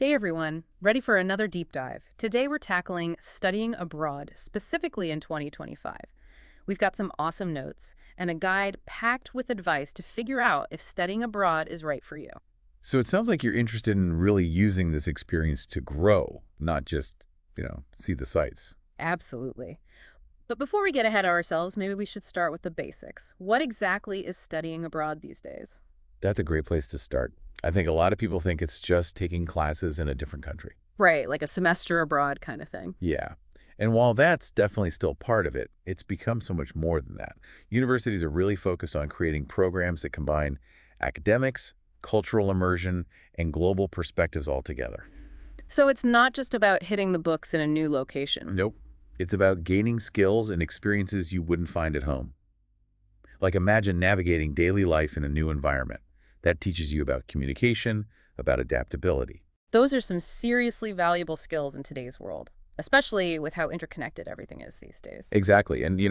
Hey everyone, ready for another deep dive. Today we're tackling studying abroad, specifically in 2025. We've got some awesome notes and a guide packed with advice to figure out if studying abroad is right for you. So it sounds like you're interested in really using this experience to grow, not just, see the sights. Absolutely. But before we get ahead of ourselves, maybe we should start with the basics. What exactly is studying abroad these days? That's a great place to start. I think a lot of people think it's just taking classes in a different country. Right, like a semester abroad kind of thing. Yeah. And while that's definitely still part of it, it's become so much more than that. Universities are really focused on creating programs that combine academics, cultural immersion, and global perspectives all together. So it's not just about hitting the books in a new location. Nope. It's about gaining skills and experiences you wouldn't find at home. Like imagine navigating daily life in a new environment. That teaches you about communication, about adaptability. Those are some seriously valuable skills in today's world, especially with how interconnected everything is these days. Exactly. And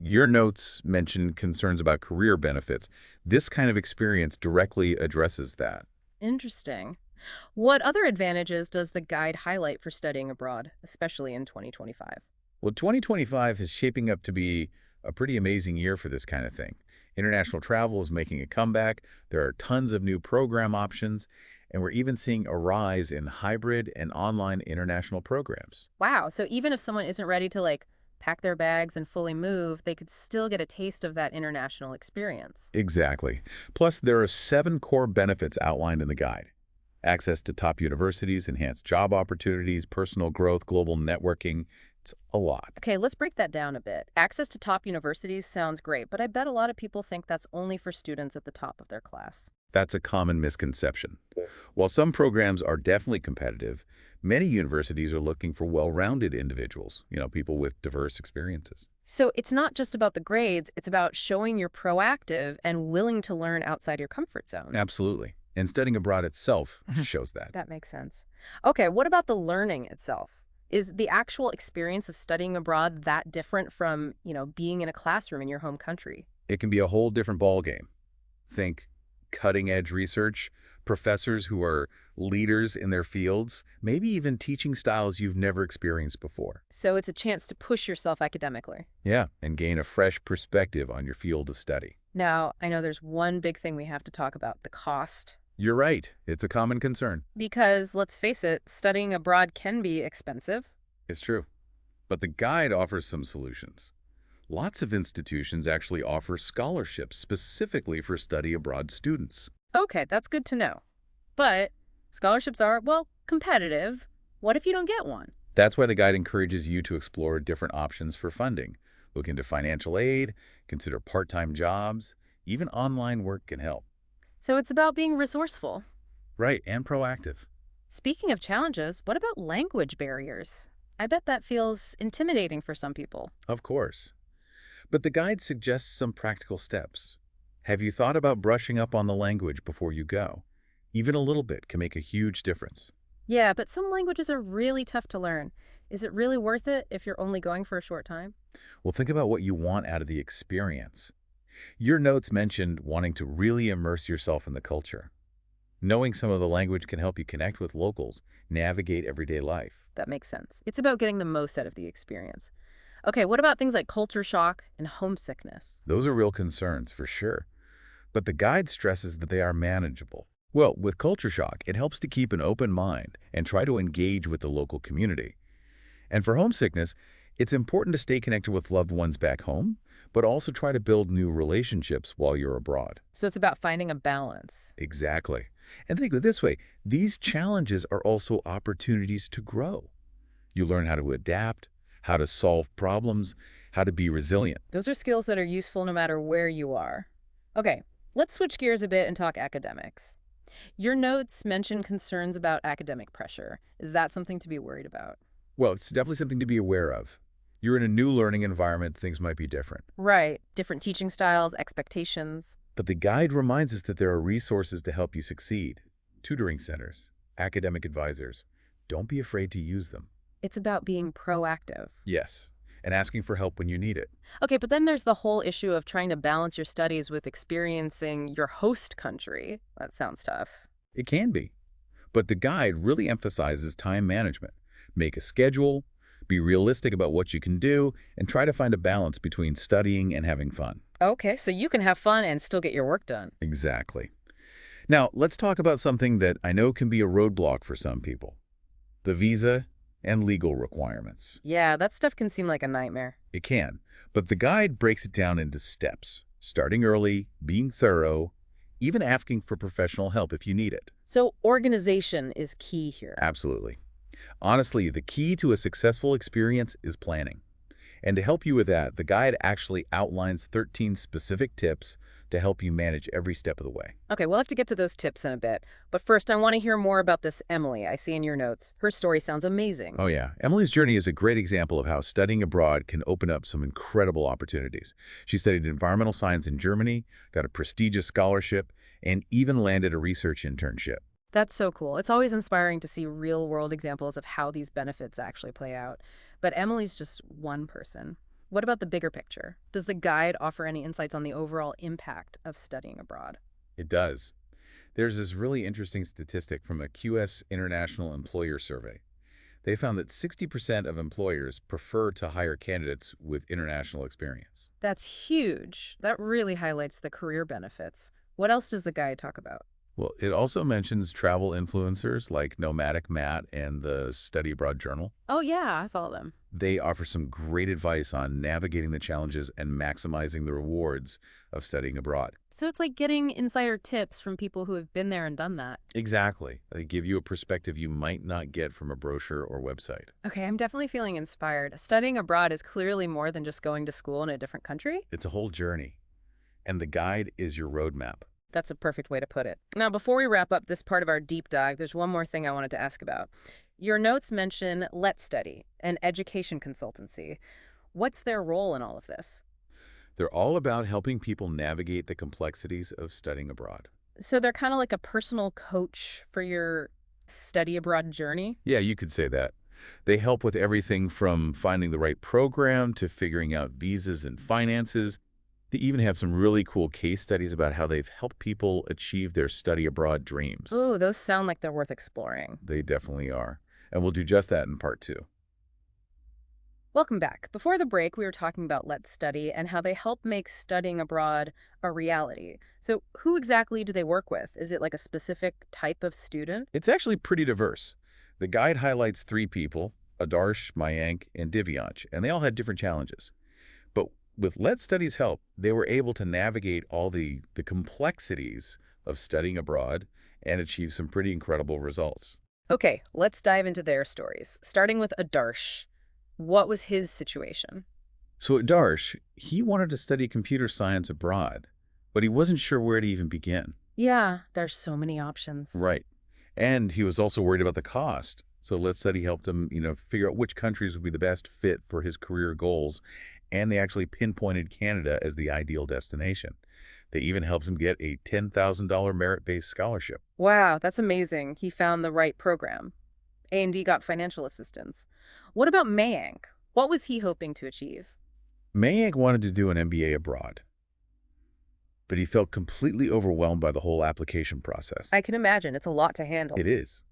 your notes mention concerns about career benefits. This kind of experience directly addresses that. Interesting. What other advantages does the guide highlight for studying abroad, especially in 2025? Well, 2025 is shaping up to be a pretty amazing year for this kind of thing. International travel is making a comeback. There are tons of new program options, and we're even seeing a rise in hybrid and online international programs. Wow, so even if someone isn't ready to pack their bags and fully move, they could still get a taste of that international experience. Exactly. Plus, there are 7 core benefits outlined in the guide. Access to top universities, enhanced job opportunities, personal growth, global networking. It's a lot. Okay, let's break that down a bit. Access to top universities sounds great, but I bet a lot of people think that's only for students at the top of their class. That's a common misconception. While some programs are definitely competitive, many universities are looking for well-rounded individuals, people with diverse experiences. So it's not just about the grades, it's about showing you're proactive and willing to learn outside your comfort zone. Absolutely. And studying abroad itself shows that. That makes sense. Okay, what about the learning itself? Is the actual experience of studying abroad that different from, being in a classroom in your home country? It can be a whole different ballgame. Think cutting-edge research, professors who are leaders in their fields, maybe even teaching styles you've never experienced before. So it's a chance to push yourself academically. Yeah, and gain a fresh perspective on your field of study. Now, I know there's one big thing we have to talk about, the cost. You're right. It's a common concern. Because, let's face it, studying abroad can be expensive. It's true. But the guide offers some solutions. Lots of institutions actually offer scholarships specifically for study abroad students. Okay, that's good to know. But scholarships are, well, competitive. What if you don't get one? That's why the guide encourages you to explore different options for funding. Look into financial aid, consider part-time jobs, even online work can help. So it's about being resourceful. Right, and proactive. Speaking of challenges, what about language barriers? I bet that feels intimidating for some people. Of course. But the guide suggests some practical steps. Have you thought about brushing up on the language before you go? Even a little bit can make a huge difference. Yeah, but some languages are really tough to learn. Is it really worth it if you're only going for a short time? Well, think about what you want out of the experience. Your notes mentioned wanting to really immerse yourself in the culture. Knowing some of the language can help you connect with locals, navigate everyday life. That makes sense. It's about getting the most out of the experience. Okay, what about things like culture shock and homesickness? Those are real concerns, for sure. But the guide stresses that they are manageable. Well, with culture shock, it helps to keep an open mind and try to engage with the local community. And for homesickness, it's important to stay connected with loved ones back home, but also try to build new relationships while you're abroad. So it's about finding a balance. Exactly. And think of it this way, these challenges are also opportunities to grow. You learn how to adapt, how to solve problems, how to be resilient. Those are skills that are useful no matter where you are. Okay, let's switch gears a bit and talk academics. Your notes mention concerns about academic pressure. Is that something to be worried about? Well, it's definitely something to be aware of. You're in a new learning environment, things might be different. Right. Different teaching styles, expectations. But the guide reminds us that there are resources to help you succeed. Tutoring centers, academic advisors. Don't be afraid to use them. It's about being proactive. Yes, and asking for help when you need it. Okay, but then there's the whole issue of trying to balance your studies with experiencing your host country. That sounds tough. It can be. But the guide really emphasizes time management. Make a schedule, be realistic about what you can do, and try to find a balance between studying and having fun. Okay, so you can have fun and still get your work done. Exactly. Now, let's talk about something that I know can be a roadblock for some people: the visa and legal requirements. Yeah, that stuff can seem like a nightmare. It can, but the guide breaks it down into steps, starting early, being thorough, even asking for professional help if you need it. So organization is key here. Absolutely. Honestly, the key to a successful experience is planning. And to help you with that, the guide actually outlines 13 specific tips to help you manage every step of the way. Okay, we'll have to get to those tips in a bit. But first, I want to hear more about this Emily I see in your notes. Her story sounds amazing. Oh yeah, Emily's journey is a great example of how studying abroad can open up some incredible opportunities. She studied environmental science in Germany, got a prestigious scholarship, and even landed a research internship. That's so cool. It's always inspiring to see real-world examples of how these benefits actually play out. But Emily's just one person. What about the bigger picture? Does the guide offer any insights on the overall impact of studying abroad? It does. There's this really interesting statistic from a QS International Employer Survey. They found that 60% of employers prefer to hire candidates with international experience. That's huge. That really highlights the career benefits. What else does the guide talk about? Well, it also mentions travel influencers like Nomadic Matt and the Study Abroad Journal. Oh, yeah, I follow them. They offer some great advice on navigating the challenges and maximizing the rewards of studying abroad. So it's like getting insider tips from people who have been there and done that. Exactly. They give you a perspective you might not get from a brochure or website. Okay, I'm definitely feeling inspired. Studying abroad is clearly more than just going to school in a different country. It's a whole journey, and the guide is your roadmap. That's a perfect way to put it. Now, before we wrap up this part of our deep dive, there's one more thing I wanted to ask about. Your notes mention LetzStudy, an education consultancy. What's their role in all of this? They're all about helping people navigate the complexities of studying abroad. So they're kind of like a personal coach for your study abroad journey? Yeah, you could say that. They help with everything from finding the right program to figuring out visas and finances. They even have some really cool case studies about how they've helped people achieve their study abroad dreams. Ooh, those sound like they're worth exploring. They definitely are. And we'll do just that in part two. Welcome back. Before the break, we were talking about Let's Study and how they help make studying abroad a reality. So who exactly do they work with? Is it like a specific type of student? It's actually pretty diverse. The guide highlights three people: Adarsh, Mayank, and Divyansh, and they all had different challenges. But with Let's Study's help, they were able to navigate all the complexities of studying abroad and achieve some pretty incredible results. Okay, let's dive into their stories, starting with Adarsh. What was his situation? So at Darsh, he wanted to study computer science abroad, but he wasn't sure where to even begin. Yeah, there's so many options. Right. And he was also worried about the cost. So Let's Study helped him, figure out which countries would be the best fit for his career goals, and they actually pinpointed Canada as the ideal destination. They even helped him get a $10,000 merit-based scholarship. Wow, that's amazing. He found the right program. A&D got financial assistance. What about Mayank? What was he hoping to achieve? Mayank wanted to do an MBA abroad, but he felt completely overwhelmed by the whole application process. I can imagine. It's a lot to handle. It is.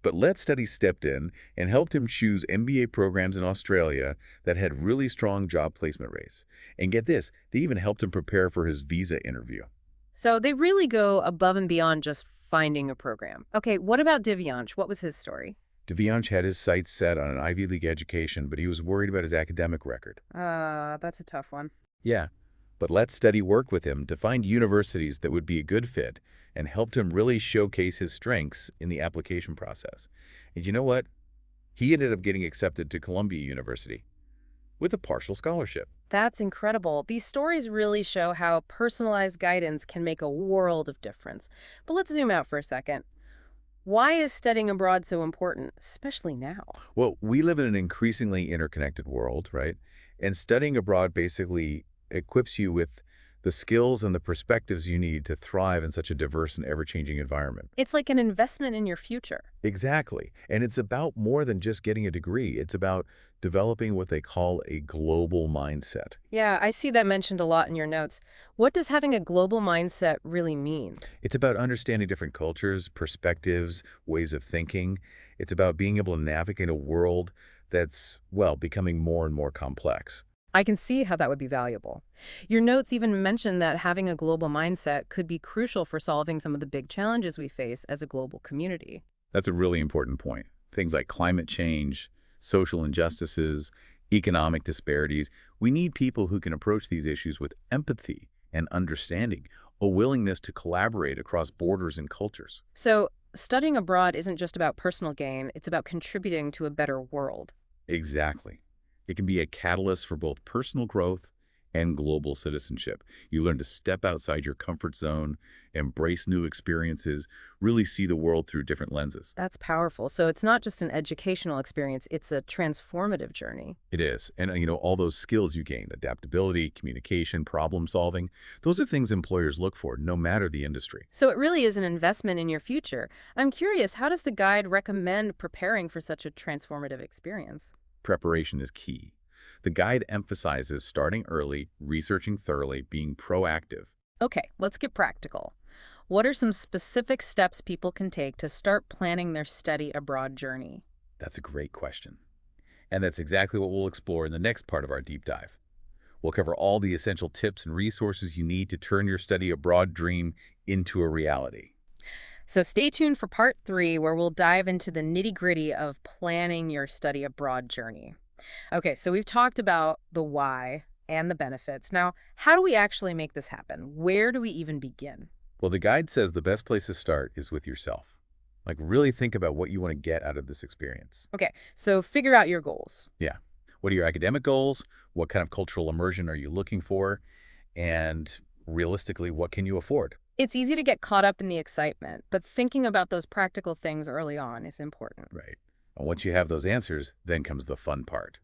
But Let's Study stepped in and helped him choose MBA programs in Australia that had really strong job placement rates. And get this, they even helped him prepare for his visa interview. So they really go above and beyond just finding a program. Okay, what about Divyansh? What was his story? Divyansh had his sights set on an Ivy League education, but he was worried about his academic record. That's a tough one. Yeah, but Let's Study worked with him to find universities that would be a good fit and helped him really showcase his strengths in the application process. And you know what? He ended up getting accepted to Columbia University with a partial scholarship. That's incredible. These stories really show how personalized guidance can make a world of difference. But let's zoom out for a second. Why is studying abroad so important, especially now? Well, we live in an increasingly interconnected world, right? And studying abroad basically equips you with the skills and the perspectives you need to thrive in such a diverse and ever-changing environment. It's like an investment in your future. Exactly. And it's about more than just getting a degree. It's about developing what they call a global mindset. Yeah, I see that mentioned a lot in your notes. What does having a global mindset really mean? It's about understanding different cultures, perspectives, ways of thinking. It's about being able to navigate a world that's, well, becoming more and more complex. I can see how that would be valuable. Your notes even mention that having a global mindset could be crucial for solving some of the big challenges we face as a global community. That's a really important point. Things like climate change, social injustices, economic disparities. We need people who can approach these issues with empathy and understanding, a willingness to collaborate across borders and cultures. So, studying abroad isn't just about personal gain, it's about contributing to a better world. Exactly. It can be a catalyst for both personal growth and global citizenship. You learn to step outside your comfort zone, embrace new experiences, really see the world through different lenses. That's powerful. So, it's not just an educational experience, it's a transformative journey. It is. And, all those skills you gain, adaptability, communication, problem solving, those are things employers look for, no matter the industry. So, it really is an investment in your future. I'm curious, how does the guide recommend preparing for such a transformative experience? Preparation is key. The guide emphasizes starting early, researching thoroughly, being proactive. Okay, let's get practical. What are some specific steps people can take to start planning their study abroad journey? That's a great question. And that's exactly what we'll explore in the next part of our deep dive. We'll cover all the essential tips and resources you need to turn your study abroad dream into a reality. So stay tuned for part 3, where we'll dive into the nitty-gritty of planning your study abroad journey. Okay, so we've talked about the why and the benefits. Now, how do we actually make this happen? Where do we even begin? Well, the guide says the best place to start is with yourself. Like, really think about what you want to get out of this experience. Okay, so figure out your goals. Yeah. What are your academic goals? What kind of cultural immersion are you looking for? And realistically, what can you afford? It's easy to get caught up in the excitement, but thinking about those practical things early on is important. Right. And once you have those answers, then comes the fun part.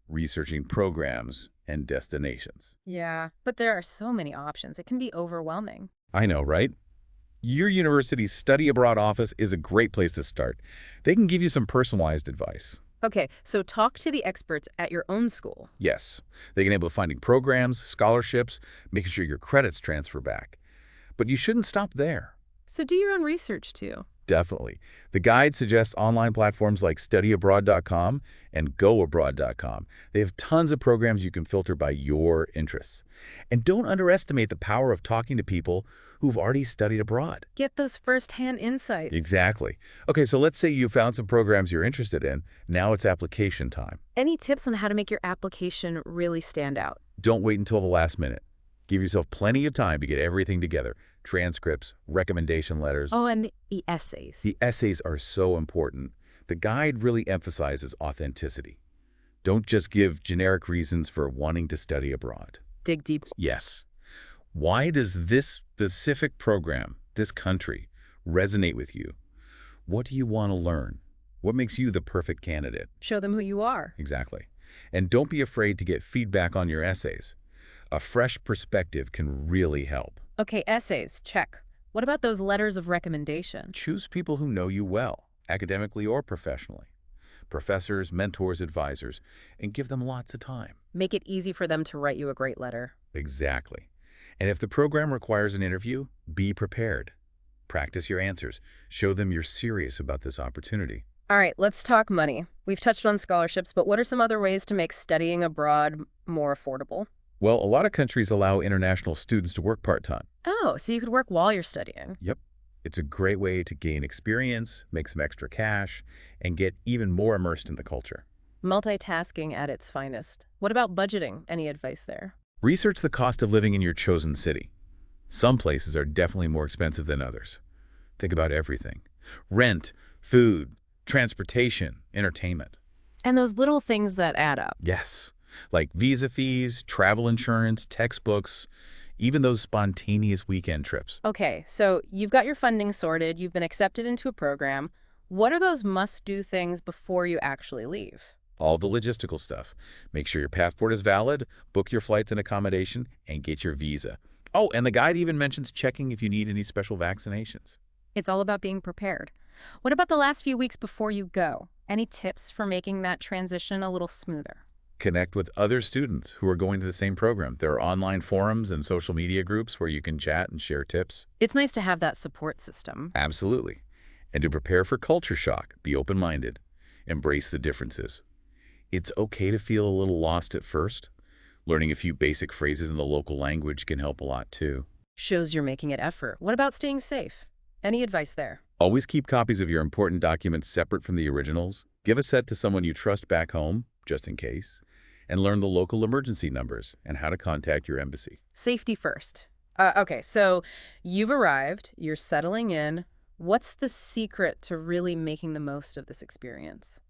Researching programs and destinations. Yeah, but there are so many options. It can be overwhelming. I know, right? Your university's study abroad office is a great place to start. They can give you some personalized advice. Okay, so talk to the experts at your own school. Yes, they can help with finding programs, scholarships, making sure your credits transfer back. But you shouldn't stop there. So do your own research too. Definitely. The guide suggests online platforms like studyabroad.com and goabroad.com. They have tons of programs you can filter by your interests. And don't underestimate the power of talking to people who've already studied abroad. Get those first-hand insights. Exactly. Okay, so let's say you found some programs you're interested in. Now it's application time. Any tips on how to make your application really stand out? Don't wait until the last minute. Give yourself plenty of time to get everything together. Transcripts, recommendation letters. Oh, and the essays. The essays are so important. The guide really emphasizes authenticity. Don't just give generic reasons for wanting to study abroad. Dig deep. Yes. Why does this specific program, this country, resonate with you? What do you want to learn? What makes you the perfect candidate? Show them who you are. Exactly. And don't be afraid to get feedback on your essays. A fresh perspective can really help. Okay, essays, check. What about those letters of recommendation? Choose people who know you well, academically or professionally. Professors, mentors, advisors, and give them lots of time. Make it easy for them to write you a great letter. Exactly. And if the program requires an interview, be prepared. Practice your answers. Show them you're serious about this opportunity. All right, let's talk money. We've touched on scholarships, but what are some other ways to make studying abroad more affordable? Well, a lot of countries allow international students to work part-time. Oh, so you could work while you're studying. Yep. It's a great way to gain experience, make some extra cash, and get even more immersed in the culture. Multitasking at its finest. What about budgeting? Any advice there? Research the cost of living in your chosen city. Some places are definitely more expensive than others. Think about everything. Rent, food, transportation, entertainment. And those little things that add up. Yes, like visa fees, travel insurance, textbooks, even those spontaneous weekend trips. Okay, so you've got your funding sorted, you've been accepted into a program. What are those must-do things before you actually leave? All the logistical stuff. Make sure your passport is valid, book your flights and accommodation, and get your visa. Oh, and the guide even mentions checking if you need any special vaccinations. It's all about being prepared. What about the last few weeks before you go? Any tips for making that transition a little smoother? Connect with other students who are going to the same program. There are online forums and social media groups where you can chat and share tips. It's nice to have that support system. Absolutely. And to prepare for culture shock, be open-minded. Embrace the differences. It's okay to feel a little lost at first. Learning a few basic phrases in the local language can help a lot too. Shows you're making an effort. What about staying safe? Any advice there? Always keep copies of your important documents separate from the originals. Give a set to someone you trust back home, just in case. And learn the local emergency numbers and how to contact your embassy. Safety first. Okay, so you've arrived, you're settling in. What's the secret to really making the most of this experience?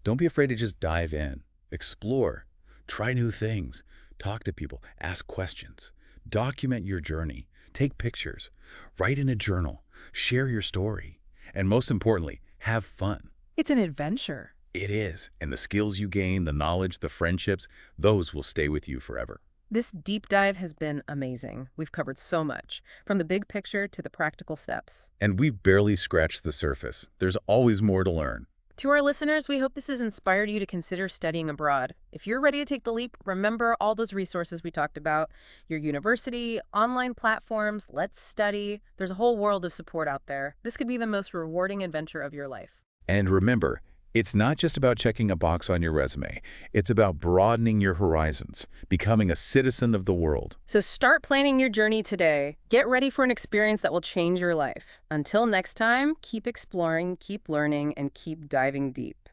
Don't be afraid to just dive in. Explore. Try new things. Talk to people. Ask questions. Document your journey. Take pictures. Write in a journal. Share your story. And most importantly, have fun. It's an adventure. It is. And the skills you gain, the knowledge, the friendships, those will stay with you forever. This deep dive has been amazing. We've covered so much, from the big picture to the practical steps. And we've barely scratched the surface. There's always more to learn. To our listeners, we hope this has inspired you to consider studying abroad. If you're ready to take the leap, remember all those resources we talked about, your university, online platforms, LetzStudy. There's a whole world of support out there. This could be the most rewarding adventure of your life. And remember, it's not just about checking a box on your resume. It's about broadening your horizons, becoming a citizen of the world. So start planning your journey today. Get ready for an experience that will change your life. Until next time, keep exploring, keep learning, and keep diving deep.